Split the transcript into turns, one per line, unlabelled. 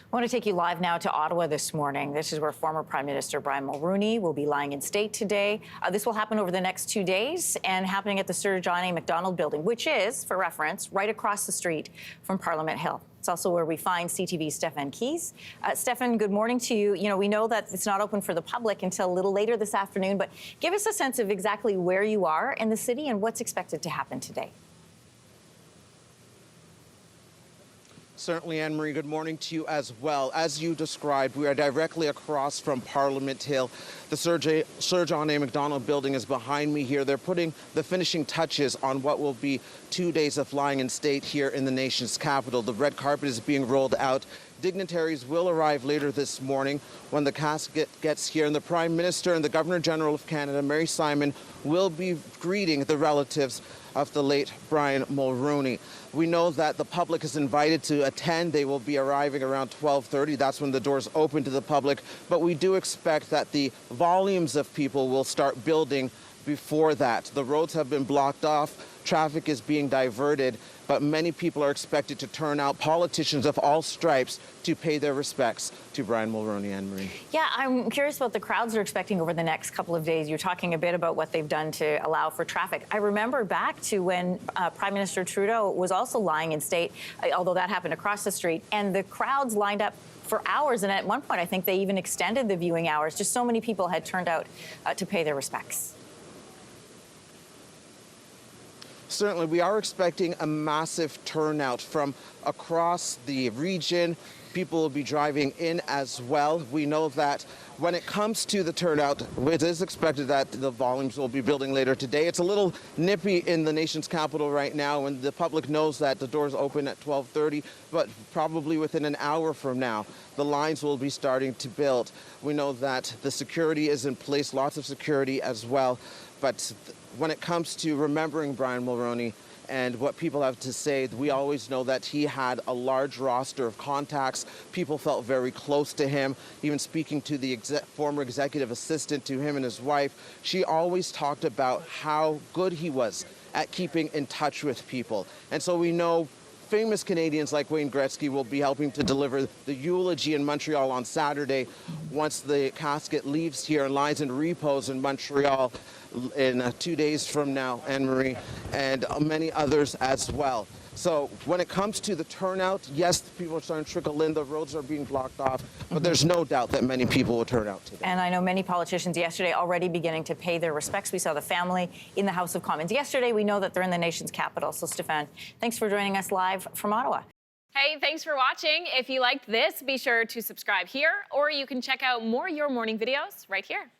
I want to take you live now to Ottawa this morning. This is where former Prime Minister Brian Mulroney will be lying in state today. This will happen over the next 2 days and happening at the Sir John A. Macdonald building, which is, for reference, right across the street from Parliament Hill. It's also where we find CTV's Stefan Keyes. Stefan, good morning to you. You know, we know that it's not open for the public until a little later this afternoon, but give us a sense of exactly where you are in the city and what's expected to happen today.
Certainly, Anne-Marie, good morning to you as well. As you described, we are directly across from Parliament Hill. The Sir John A. Macdonald building is behind me here. They're putting the finishing touches on what will be 2 days of lying in state here in the nation's capital. The red carpet is being rolled out. Dignitaries will arrive later this morning when the casket gets here, and the Prime Minister and the Governor-General of Canada, Mary Simon, will be greeting the relatives of the late Brian Mulroney. We know that the public is invited to attend. They will be arriving around 12:30. That's when the doors open to the public. But we do expect that the volumes of people will start building before that. The roads have been blocked off. Traffic is being diverted, but many people are expected to turn out, politicians of all stripes, to pay their respects to Brian Mulroney. Anne-Marie.
Yeah, I'm curious about the crowds they're expecting over the next couple of days. You're talking a bit about what they've done to allow for traffic. I remember back to when Prime Minister Trudeau was also lying in state, although that happened across the street, and the crowds lined up for hours, and at one point I think they even extended the viewing hours. Just so many people had turned out to pay their respects.
Certainly, we are expecting a massive turnout from across the region. People will be driving in as well. We know that when it comes to the turnout, it is expected that the volumes will be building later today. It's a little nippy in the nation's capital right now, and the public knows that the doors open at 12:30, but probably within an hour from now, the lines will be starting to build. We know that the security is in place, lots of security as well, but when it comes to remembering Brian Mulroney and what people have to say, we always know that he had a large roster of contacts. People felt very close to him. Even speaking to the former executive assistant to him and his wife, she always talked about how good he was at keeping in touch with people. And so we know famous Canadians like Wayne Gretzky will be helping to deliver the eulogy in Montreal on Saturday once the casket leaves here and lies in repose in Montreal in 2 days from now, Anne-Marie, and many others as well. So when it comes to the turnout, yes, people are starting to trickle in. The roads are being blocked off, but there's no doubt that many people will turn out today.
And I know many politicians yesterday already beginning to pay their respects. We saw the family in the House of Commons yesterday. We know that they're in the nation's capital. So, Stefan, thanks for joining us live from Ottawa.
Hey, thanks for watching. If you liked this, be sure to subscribe here, or you can check out more Your Morning videos right here.